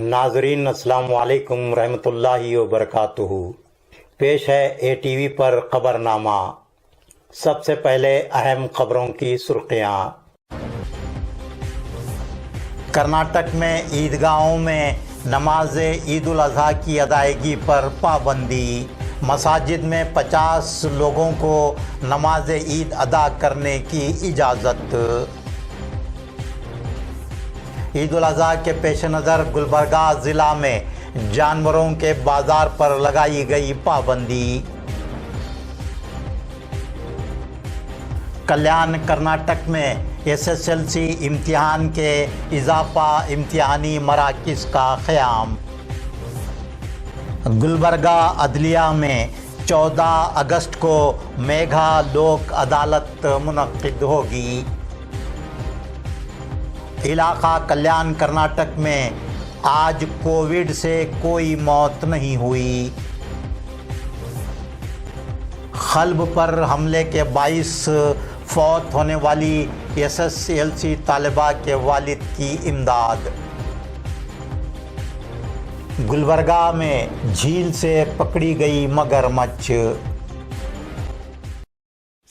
नाजरीन अस्सलाम वालेकुम रहमतुल्लाहि व बरकातुहू। पेश है ATV पर खबरनामा। सबसे पहले अहम खबरों की सुर्खियाँ। कर्नाटक में ईदगाहों में नमाज ईद उल अज़हा की अदायगी पर पाबंदी। मसाजिद में 50 लोगों को नमाज ईद अदा करने की इजाज़त। ईद उल अज़हा के पेश नज़र गुलबर्गा ज़िला में जानवरों के बाज़ार पर लगाई गई पाबंदी। कल्याण कर्नाटक में SSLC इम्तिहान के इजाफा इम्तिहानी मराकिज़ का क़याम। गुलबर्गा अदलिया में 14 अगस्त को मेघा लोक अदालत मुनक़्क़िद होगी। इलाका कल्याण कर्नाटक में आज कोविड से कोई मौत नहीं हुई। क़ल्ब पर हमले के 22 फौत होने वाली SSLC तालिबा के वालिद की इमदाद। गुलबर्गा में झील से पकड़ी गई मगरमच्छ।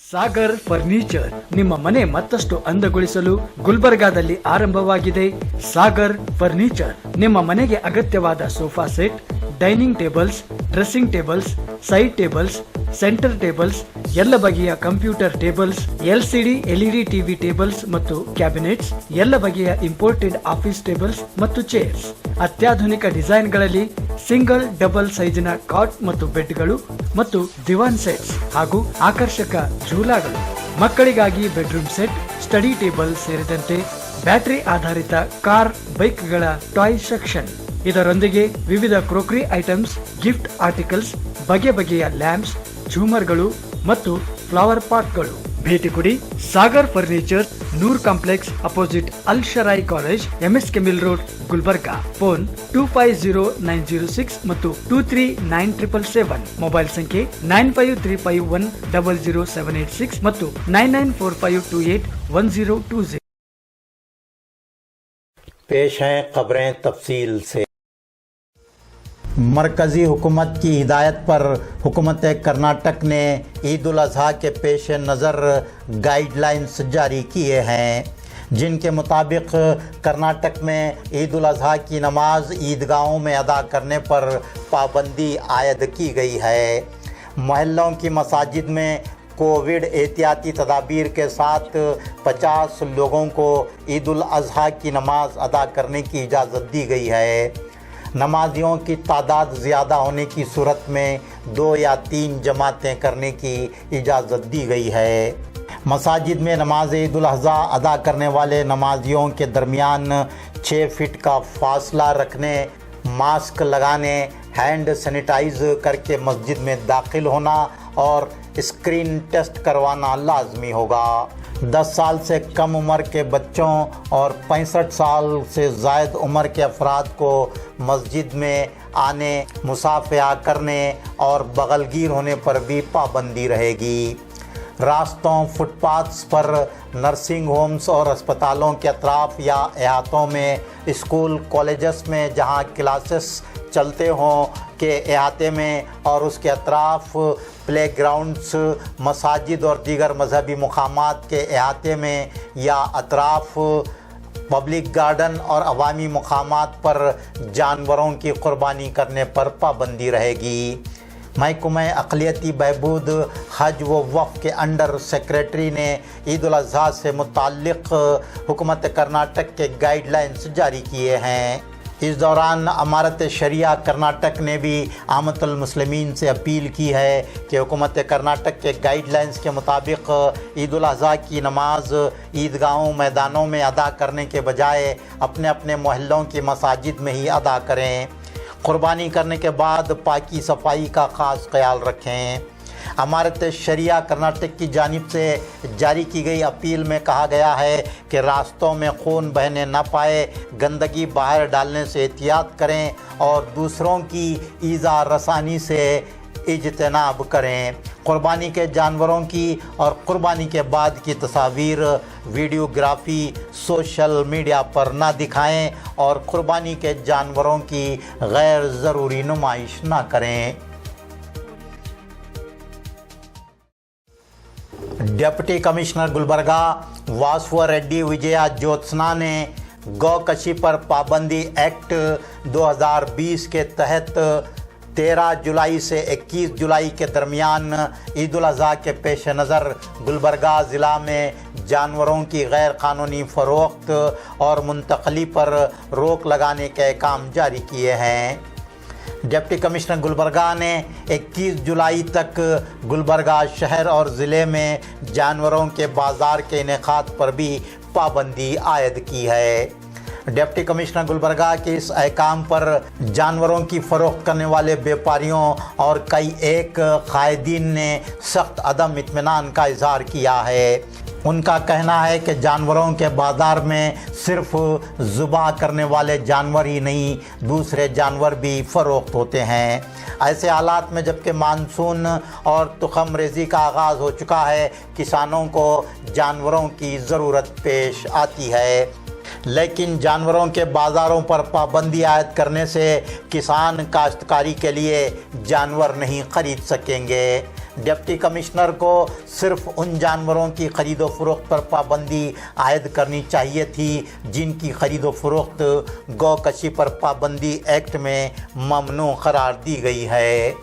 ಸಾಗರ್ ಫರ್ನಿಚರ್ ನಿಮ್ಮ ಮನೆ ಮತ್ತಷ್ಟು ಅಂದಗೊಳಿಸಲು ಗುಲ್ಬರ್ಗಾದಲ್ಲಿ ಆರಂಭವಾಗಿದೆ ಸಾಗರ್ ಫರ್ನಿಚರ್. ನಿಮ್ಮ ಮನೆಗೆ ಅಗತ್ಯವಾದ sofa set, dining tables, dressing tables, side tables, centre tables, ಎಲ್ಲ ಬಗೆಯ computer tables, LCD LED TV tables ಮತ್ತು ಕ್ಯಾಬಿನೆಟ್ಸ್, ಎಲ್ಲ ಬಗೆಯ ಇಂಪೋರ್ಟೆಡ್ ಆಫೀಸ್ ಟೇಬಲ್ಸ್ ಮತ್ತು ಚೇರ್ಸ್, ಅತ್ಯಾಧುನಿಕ ಡಿಸೈನ್ಗಳಲ್ಲಿ ಸಿಂಗಲ್ ಡಬಲ್ ಸೈಜಿನ ಕಾಟ್ ಮತ್ತು ಬೆಡ್ಗಳು ಮತ್ತು ದಿವಾನ್ ಸೆಟ್ಸ್ ಹಾಗೂ ಆಕರ್ಷಕ ಝೂಲಾಗಳು, ಮಕ್ಕಳಿಗಾಗಿ ಬೆಡ್ರೂಮ್ ಸೆಟ್, ಸ್ಟಡಿ ಟೇಬಲ್ ಸೇರಿದಂತೆ ಬ್ಯಾಟರಿ ಆಧಾರಿತ ಕಾರ್ ಬೈಕ್ಗಳ ಟಾಯ್ ಸೆಕ್ಷನ್. ಇದರೊಂದಿಗೆ ವಿವಿಧ ಕ್ರೋಕರಿ ಐಟಮ್ಸ್, ಗಿಫ್ಟ್ ಆರ್ಟಿಕಲ್ಸ್, ಬಗೆ ಬಗೆಯ ಲ್ಯಾಂಪ್ಸ್, ಝೂಮರ್ಗಳು ಮತ್ತು ಫ್ಲವರ್ ಪಾಟ್ಗಳು. ಭೇಟಿ ಕೊಡಿ Sagar furniture, Noor complex opposite Al Sharai college, MSK mill road, Gulbarga. Phone 250906 ಮತ್ತು 239777. ಮೊಬೈಲ್ ಸಂಖ್ಯೆ 9535100786 ಮತ್ತು 9945281020. पेश हैं खबरें तफसील से। मरकज़ी हुकूमत की हिदायत पर हुकूमत कर्नाटक ने ईद उल अज़हा के पेश नज़र गाइडलाइंस जारी किए हैं, जिनके मुताबिक कर्नाटक में ईद उल अज़हा की नमाज ईदगाहों में अदा करने पर पाबंदी आयद की गई है। महल्लों की मसाजिद में कोविड एहतियाती तदाबीर के साथ 50 लोगों को ईद उल अज़हा की नमाज अदा करने की इजाज़त दी गई है। नमाजियों की तादाद ज़्यादा होने की सूरत में 2 या 3 जमातें करने की इजाज़त दी गई है। मसाजिद में नमाज ईद उल अज़हा अदा करने वाले नमाजियों के दरमियान 6 फीट का फासला रखने, मास्क लगाने, हैंड सैनिटाइज करके मस्जिद में दाखिल होना और स्क्रीन टेस्ट करवाना लाजमी होगा। 10 साल से कम उम्र के बच्चों और 65 साल से ज़ायद उम्र के अफराद को मस्जिद में आने, मुसाफिया करने और बगलगीर होने पर भी पाबंदी रहेगी। रास्तों, फुटपाथ्स पर, नर्सिंग होम्स और अस्पतालों के अतराफ या अहातों में, स्कूल कॉलेजेस में जहां क्लासेस चलते हों के अहाते में और उसके अतराफ, प्ले ग्राउंड्स, मसाजिद और दीगर मजहबी मुकामात के अहाते में या अतराफ, पब्लिक गार्डन और अवामी मुकामात पर जानवरों की कुर्बानी करने पर पाबंदी रहेगी। महकमा अक़लियती बहबूद हज व वफ़ के अंडर सेक्रेटरी ने ईद उल अज़हा से मुताल्लिक़ हुकूमत कर्नाटक के गाइडलाइंस जारी किए हैं। इस दौरान अमारत शरिया कर्नाटक ने भी आमतुल मुस्लिमीन से अपील की है कि हुकूमत कर्नाटक के गाइडलाइंस के मुताबिक ईद उल अज़हा की नमाज ईदगाहों मैदानों में अदा करने के बजाय अपने अपने मोहल्लों की मसाजिद में ही अदा करें। क़ुरबानी करने के बाद पाकी सफाई का ख़ास ख्याल रखें। अमारत शरिया कर्नाटक की जानिब से जारी की गई अपील में कहा गया है कि रास्तों में खून बहने न पाए, गंदगी बाहर डालने से एहतियात करें और दूसरों की ईज़ा रसानी से इज्तनाब करें। कुर्बानी के जानवरों की और कुर्बानी के बाद की तस्वीर वीडियोग्राफी सोशल मीडिया पर ना दिखाएं और कुर्बानी के जानवरों की गैर ज़रूरी नुमाइश ना करें। डिप्टी कमिश्नर गुलबर्गा वासव रेड्डी विजया ज्योत्सना ने गौकशी पर पाबंदी एक्ट 2020 के तहत 13 जुलाई से 21 जुलाई के दरमियान ईद उल अज़हा के पेश नज़र गुलबर्गा ज़िला में जानवरों की गैर कानूनी फ़रोख्त और मुंतकली पर रोक लगाने के काम जारी किए हैं। डिप्टी कमिश्नर गुलबर्गा ने 21 जुलाई तक गुलबर्गा शहर और ज़िले में जानवरों के बाज़ार के इनेकाद पर भी पाबंदी आयद की है। डिप्टी कमिश्नर गुलबर्गा के इस अहकाम पर जानवरों की फ़रोख्त करने वाले व्यापारियों और कई एक कायदीन ने सख्त अदम इत्मीनान का इजहार किया है। उनका कहना है कि जानवरों के बाज़ार में सिर्फ ज़ुबा करने वाले जानवर ही नहीं, दूसरे जानवर भी फ़रोख्त होते हैं। ऐसे हालात में जबकि मानसून और तुख़म रेज़ी का आगाज़ हो चुका है, किसानों को जानवरों की ज़रूरत पेश आती है, लेकिन जानवरों के बाज़ारों पर पाबंदी आयद करने से किसान काश्तकारी के लिए जानवर नहीं ख़रीद सकेंगे। डिप्टी कमिश्नर को सिर्फ उन जानवरों की ख़रीदो फ़रोख्त पर पाबंदी आयद करनी चाहिए थी जिनकी ख़रीदो फ़रोख्त गौकशी पर पाबंदी एक्ट में ममनू करार दी गई है।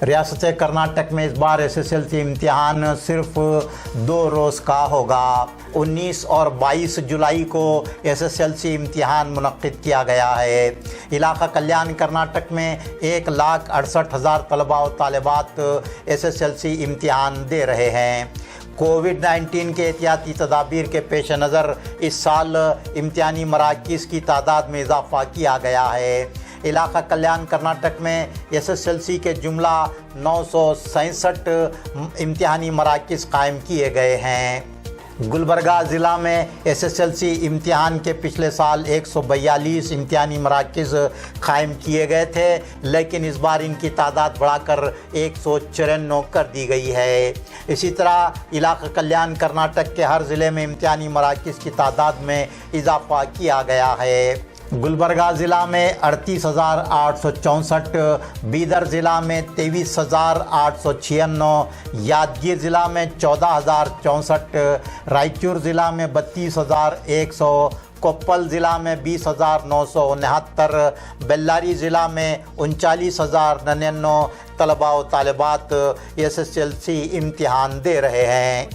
रियासत कर्नाटक में इस बार SSLC इम्तिहान सिर्फ 2 रोज़ का होगा। 19 और 22 जुलाई को SSLC इम्तिहान मुनक्किद किया गया है। इलाका कल्याण कर्नाटक में 1,68,000 तलबा और तालिबात SSLC इम्तिहान दे रहे हैं। कोविड-19 के एहतियाती तदाबीर के पेश नज़र इस साल इम्तिहानी मराकिज़ की तादाद में इजाफ़ा किया गया है। इलाका कल्याण कर्नाटक में SSLC के जुमला 967 इम्तिहानी मराकिज़ कायम किए गए हैं। गुलबर्गा ज़िला में SSLC इम्तिहान के पिछले साल 142 इम्तिहानी मराकिज़ कायम किए गए थे, लेकिन इस बार इनकी तादाद बढ़ाकर 194 कर दी गई है। इसी तरह इलाका कल्याण कर्नाटक के हर ज़िले में इम्तिहानी मराकिज़ की तादाद में इजाफ़ा किया गया है। गुलबर्गा ज़िला में 38,864, बीदर ज़िला में 23,896, यादगीर ज़िला में 14,064, रायचूर ज़िला में 32,100, कोप्पल ज़िला में 20,969, बेल्लारी ज़िला में 39,099 तलबा व तालिबात SSLC इम्तिहान दे रहे हैं।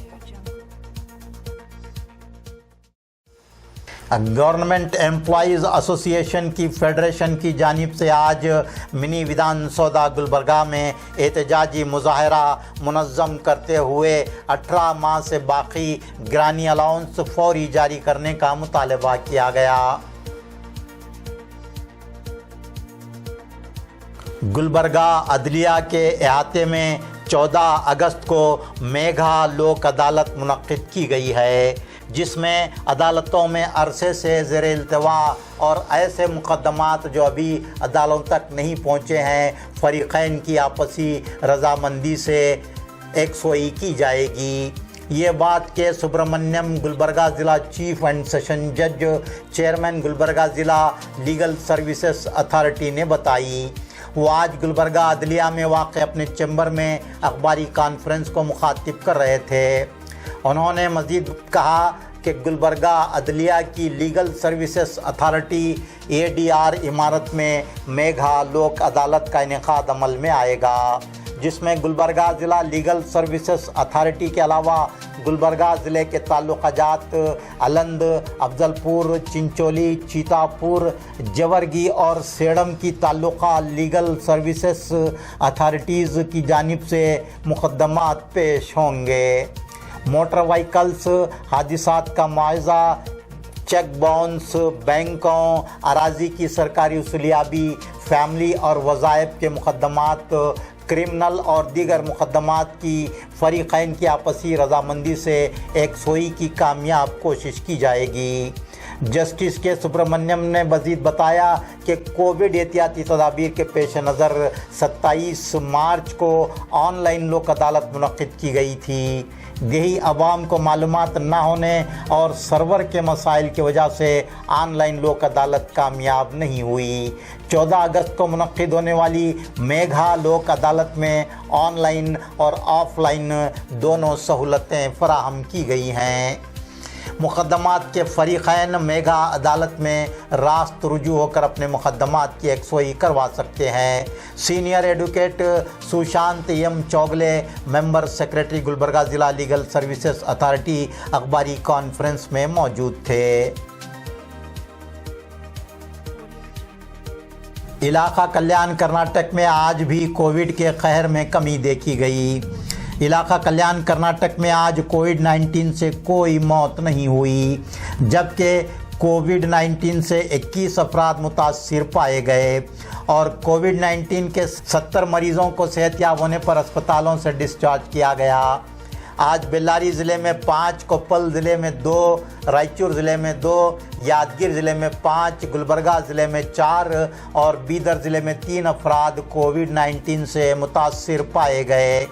गवर्नमेंट एम्प्लॉइज़ एसोसिएशन की फेडरेशन की जानिब से आज मिनी विधान सौदा गुलबर्गा में एहतजाजी मुजाहरा मुनज़्ज़म करते हुए 18 माह से बाकी ग्रानी अलाउंस फौरी जारी करने का मुतालबा किया गया। गुलबर्गा अदलिया के अहाते में 14 अगस्त को मेघा लोक अदालत मुनक्किद की गई है, जिसमें अदालतों में अरसे से ज़ेर इल्तिवा और ऐसे मुकदमात जो अभी अदालतों तक नहीं पहुँचे हैं, फ़रीक़ैन की आपसी रज़ामंदी से एकसोई की जाएगी। ये बात के सुब्रमण्यम गुलबर्गा ज़िला चीफ एंड सेशन जज चेयरमैन गुलबर्गा ज़िला लीगल सर्विसेज अथॉरिटी ने बताई। वो आज गुलबर्गा अदलिया में वाक़ अपने चैम्बर में अखबारी कॉन्फ्रेंस को मुखातिब कर रहे थे। उन्होंने मज़ीद कहा कि गुलबर्गा अदलिया की लीगल सर्विसेज अथॉरिटी ADR इमारत में मेघा लोक अदालत का इनेकाद अमल में आएगा, जिसमें गुलबर्गा ज़िला लीगल सर्विसेज अथॉरिटी के अलावा गुलबर्गा ज़िले के ताल्लुकात अलंद, अफजलपुर, चिंचोली, चीतापुर, जवरगी और सेडम की ताल्लुका लीगल सर्विसेज अथॉरिटीज़ की जानिब से मुकदमात पेश होंगे। मोटर व्हीकल्स हादिसात का मुआवजा, चेक बाउंस, बैंकों, अराजी की सरकारी वसूलियाबी, फैमिली और वज़ाइफ के मुकदमात, क्रिमिनल और दीगर मुकदमात की फ़रीक़ैन की आपसी रज़ामंदी से एकसोई की कामयाब कोशिश की जाएगी। जस्टिस के सुब्रमण्यम ने मजीद बताया कि कोविड एहतियाती तदाबीर के पेश नज़र 27 मार्च को ऑनलाइन लोक अदालत मुनक्किद की गई थी। यही आवाम को मालूमात ना होने और सर्वर के मसाइल की वजह से ऑनलाइन लोक अदालत कामयाब नहीं हुई। 14 अगस्त को मुनक्किद होने वाली मेघा लोक अदालत में ऑनलाइन और ऑफलाइन दोनों सहूलतें फराहम की गई हैं। मुकदमात के फरीक़ैन मेघा अदालत में रास्त रुजू होकर अपने मुकदमात की यकसोई करवा सकते हैं। Senior advocate Sushant M Chougale, member secretary Gulbarga ज़िला लीगल सर्विसेज अथॉरिटी, अखबारी कॉन्फ्रेंस में मौजूद थे। इलाका कल्याण कर्नाटक में आज भी कोविड के कहर में कमी देखी गई। इलाका कल्याण कर्नाटक में आज कोविड-19 से कोई मौत नहीं हुई, जबकि कोविड-19 से 21 अफराद मुतासिर पाए गए और कोविड-19 के 70 मरीज़ों को सेहतयाब होने पर अस्पतालों से डिस्चार्ज किया गया। आज बेल्लारी ज़िले में 5, कोप्पल ज़िले में 2, रायचूर ज़िले में 2, यादगीर ज़िले में 5, गुलबर्गा ज़िले में 4 और बीदर ज़िले में 3 अफराद कोविड-19 से मुतासिर पाए गए।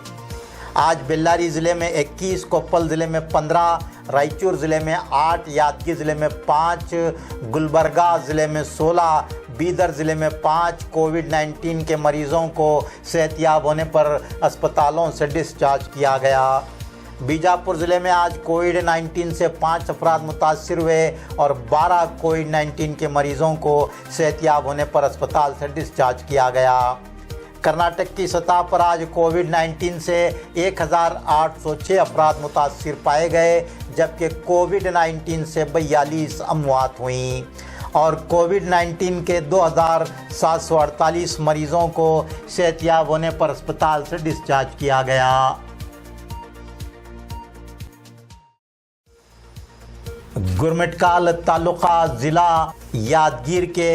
आज बेल्लारी ज़िले में 21, कोप्पल ज़िले में 15, रायचूर ज़िले में 8, यादगीर ज़िले में 5, गुलबर्गा ज़िले में 16, बीदर ज़िले में 5 कोविड-19 के मरीज़ों को सेहतयाब होने पर अस्पतालों से डिस्चार्ज किया गया। बीजापुर ज़िले में आज कोविड-19 से 5 अफराद मुतासिर हुए और 12 कोविड-19 के मरीज़ों को सेहतयाब होने पर अस्पताल से डिस्चार्ज किया गया। कर्नाटक की सतह पर आज कोविड-19 से 1806 अफराद मुतासिर पाए गए, जबकि कोविड-19 से 42 अमवात हुईं और कोविड-19 के 2748 मरीज़ों को सेहतयाब होने पर अस्पताल से डिस्चार्ज किया गया। गुरमिटकाल तालुका ज़िला यादगीर के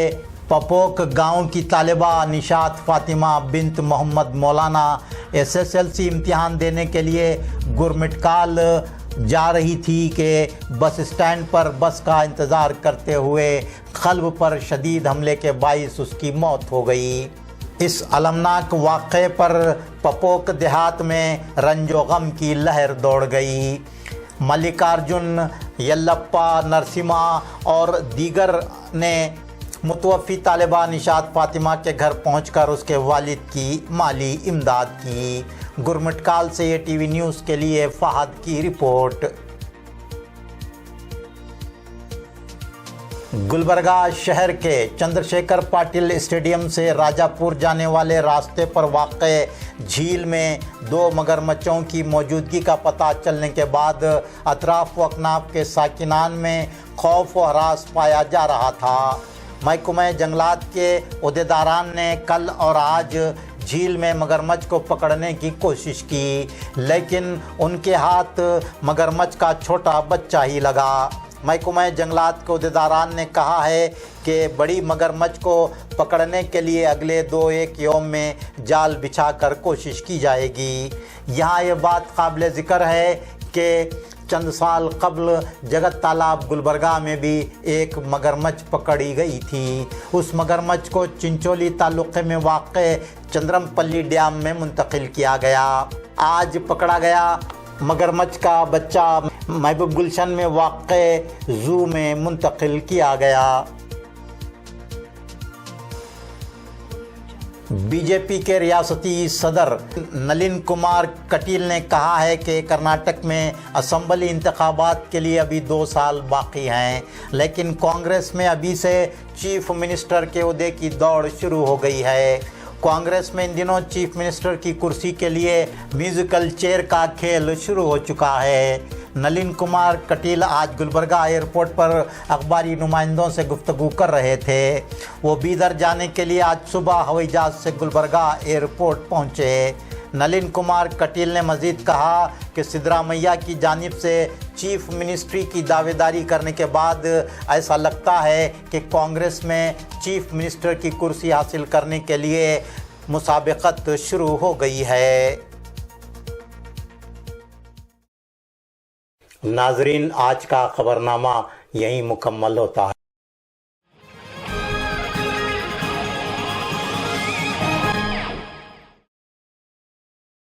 पपोक गांव की तालिबा निशात फ़ातिमा बिन्त मोहम्मद मौलाना SSLC इम्तिहान देने के लिए गुरमिटकाल जा रही थी कि बस स्टैंड पर बस का इंतज़ार करते हुए क़ल्ब पर शदीद हमले के बाइस उसकी मौत हो गई। इस अलमनाक वाक़े पर पपोक देहात में रंजो गम की लहर दौड़ गई। मल्लिकार्जुन, यल्लप्पा, नरसिम्हा और दीगर ने मुतवफ़ी तालिबा निशात फ़ातिमा के घर पहुंचकर उसके वालिद की माली इमदाद की। गुरमिटकाल से ATV न्यूज़ के लिए फ़हद की रिपोर्ट। गुलबर्गा शहर के चंद्रशेखर पाटिल स्टेडियम से राजापुर जाने वाले रास्ते पर वाक़े झील में 2 मगरमच्छों की मौजूदगी का पता चलने के बाद अतराफ व अकनाफ के साकिनान में खौफ व हरास पाया जा रहा था। महकमा जंगलात के उहदेदारान ने कल और आज झील में मगरमच्छ को पकड़ने की कोशिश की, लेकिन उनके हाथ मगरमच्छ का छोटा बच्चा ही लगा। महकमा जंगलात के उहदेदारान ने कहा है कि बड़ी मगरमच्छ को पकड़ने के लिए अगले 2-1 यौम में जाल बिछाकर कोशिश की जाएगी। यहाँ ये बात काबिल ज़िक्र है कि चंद साल कबल जगत तालाब गुलबर्गा में भी एक मगरमच्छ पकड़ी गई थी। उस मगरमच्छ को चिंचोली तालुक़े में वाक़े चंद्रमपल्ली डैम में मुंतकिल किया गया। आज पकड़ा गया मगरमच्छ का बच्चा महबूब गुलशन में वाक़े ज़ू में मुंतकिल किया गया। बीजेपी के रियासती सदर नलिन कुमार कटील ने कहा है कि कर्नाटक में असम्बली इंतखाबात के लिए अभी 2 साल बाकी हैं, लेकिन कांग्रेस में अभी से चीफ मिनिस्टर के ओहदे की दौड़ शुरू हो गई है। कांग्रेस में इन दिनों चीफ मिनिस्टर की कुर्सी के लिए म्यूजिकल चेयर का खेल शुरू हो चुका है। नलिन कुमार कटील आज गुलबर्गा एयरपोर्ट पर अखबारी नुमाइंदों से गुफ्तगू कर रहे थे। वो बीदर जाने के लिए आज सुबह हवाई जहाज़ से गुलबर्गा एयरपोर्ट पहुंचे। नलिन कुमार कटील ने मज़ीद कहा कि सिद्धरामैया की जानिब से चीफ मिनिस्ट्री की दावेदारी करने के बाद ऐसा लगता है कि कांग्रेस में चीफ मिनिस्टर की कुर्सी हासिल करने के लिए मुसाबकत शुरू हो गई है। नाजरीन, आज का खबरनामा यहीं मुकम्मल होता है।